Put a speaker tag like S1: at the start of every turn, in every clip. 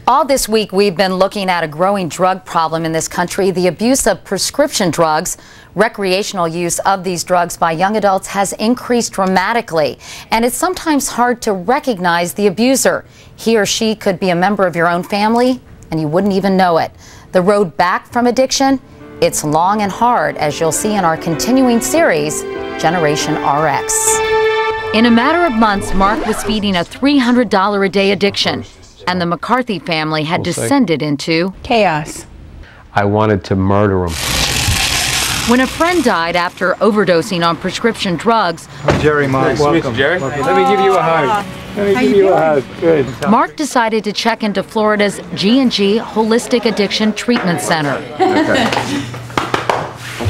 S1: All this week, we've been looking at a growing drug problem in this country, the abuse of prescription drugs. Recreational use of these drugs by young adults has increased dramatically, and it's sometimes hard to recognize the abuser. He or she could be a member of your own family, and you wouldn't even know it. The road back from addiction, it's long and hard, as you'll see in our continuing series, Generation RX. In a matter of months, Mark was feeding a $300 a day addiction, and the McCarthy family had descended into
S2: chaos.
S3: I wanted to murder him.
S1: When a friend died after overdosing on prescription drugs,
S4: Jerry, Mark, welcome. Jerry.
S3: Welcome. Let me give you a hug. Let me give you a hug. Good.
S1: Mark decided to check into Florida's G&G Holistic Addiction Treatment Center.
S3: Okay.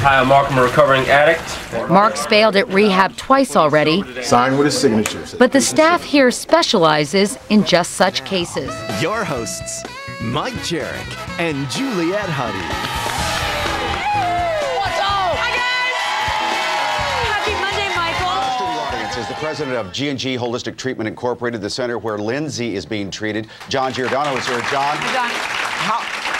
S5: Hi, I'm Mark. I'm a recovering addict.
S1: Mark's failed at rehab twice already.
S6: Signed with his signature.
S1: But the staff here specializes in just such cases.
S7: Your hosts, Mike Jarek and Juliette Huddy.
S8: What's up? Hi, guys. Happy Monday, Michael.
S6: Studio audience is the president of G&G Holistic Treatment Incorporated, the center where Lindsay is being treated. John Giordano is here. John,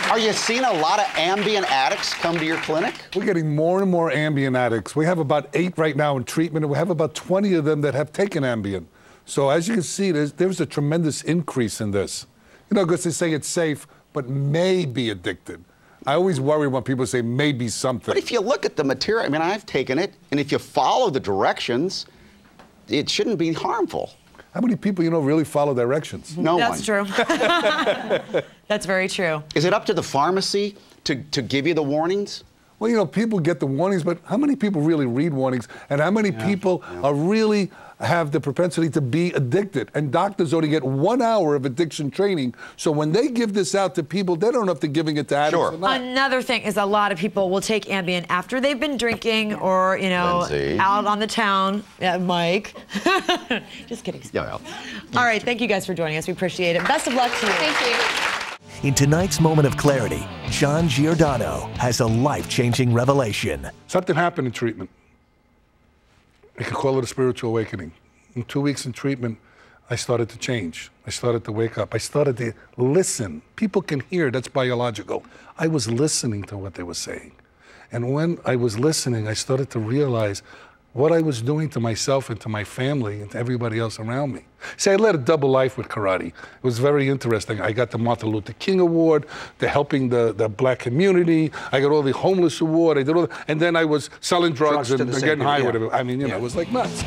S6: are you seeing a lot of Ambien addicts come to your clinic?
S9: We're getting more and more Ambien addicts. We have about 8 right now in treatment, and we have about 20 of them that have taken Ambien. So as you can see, there's a tremendous increase in this. You know, because they say it's safe, but may be addicted. I always worry when people say maybe something.
S6: But if you look at the material, I mean, I've taken it, and if you follow the directions, it shouldn't be harmful.
S9: How many people, really follow directions?
S6: No one.
S8: That's true. That's very true.
S6: Is it up to the pharmacy to give you the warnings?
S9: Well, people get the warnings, but how many people really read warnings? And how many people are really have the propensity to be addicted? And doctors only get 1 hour of addiction training. So when they give this out to people, they don't know if they're giving it to addicts or not.
S8: Another thing is a lot of people will take Ambien after they've been drinking or,
S6: Lindsay.
S8: out on the town. Yeah, Mike. Just kidding.
S6: Yeah.
S8: All right, thank you guys for joining us. We appreciate it. Best of luck to you.
S1: Thank you.
S7: In tonight's moment of clarity, John Giordano has a life-changing revelation.
S9: Something happened in treatment. I could call it a spiritual awakening. In 2 weeks in treatment, I started to change. I started to wake up. I started to listen. People can hear, that's biological. I was listening to what they were saying. And when I was listening, I started to realize what I was doing to myself and to my family and to everybody else around me. See, I led a double life with karate. It was very interesting. I got the Martin Luther King Award, the helping the black community. I got all the homeless award. I did all, and then I was selling drugs and getting high with it. I mean, it was like nuts.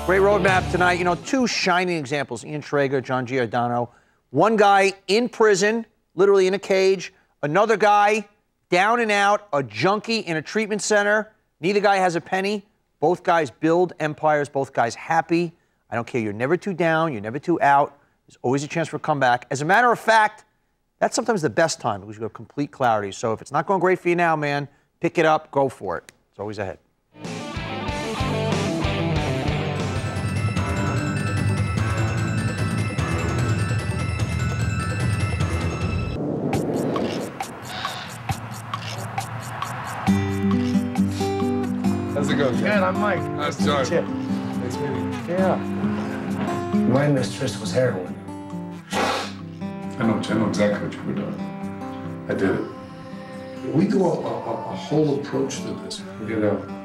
S4: Great roadmap tonight. 2 shining examples, Ian Schrager, John Giordano. One guy in prison, literally in a cage. Another guy down and out, a junkie in a treatment center. Neither guy has a penny. Both guys build empires, both guys happy. I don't care, you're never too down, you're never too out. There's always a chance for a comeback. As a matter of fact, that's sometimes the best time because you have complete clarity. So if it's not going great for you now, man, pick it up, go for it. It's always ahead.
S9: How's it going?
S10: Good, I'm Mike.
S9: Nice to meet you.
S10: Nice meeting you.
S9: Yeah.
S10: My mistress was heroin.
S9: I know exactly what you were doing. I did it. We do a whole approach to this,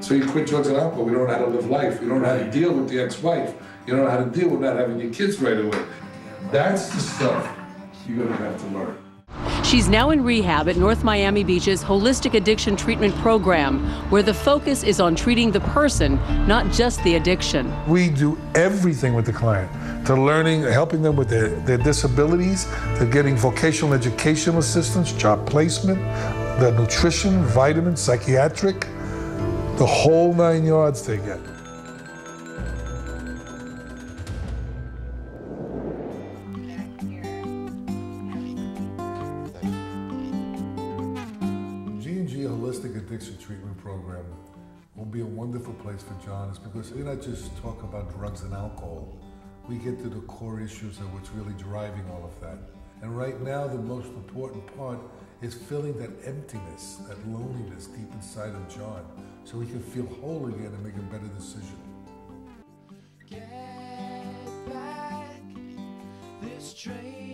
S9: So you quit drugs and alcohol. We don't know how to live life. We don't know how to deal with the ex-wife. You don't know how to deal with not having your kids right away. That's the stuff you're gonna have to learn.
S11: She's now in rehab at North Miami Beach's Holistic Addiction Treatment Program, where the focus is on treating the person, not just the addiction.
S9: We do everything with the client, to learning, helping them with their disabilities, to getting vocational educational assistance, job placement, the nutrition, vitamins, psychiatric, the whole 9 yards they get. G&G Holistic Addiction Treatment Program will be a wonderful place for John, is because we not just talk about drugs and alcohol. We get to the core issues of what's really driving all of that. And right now, the most important part is filling that emptiness, that loneliness deep inside of John, so he can feel whole again and make a better decision.
S2: strange.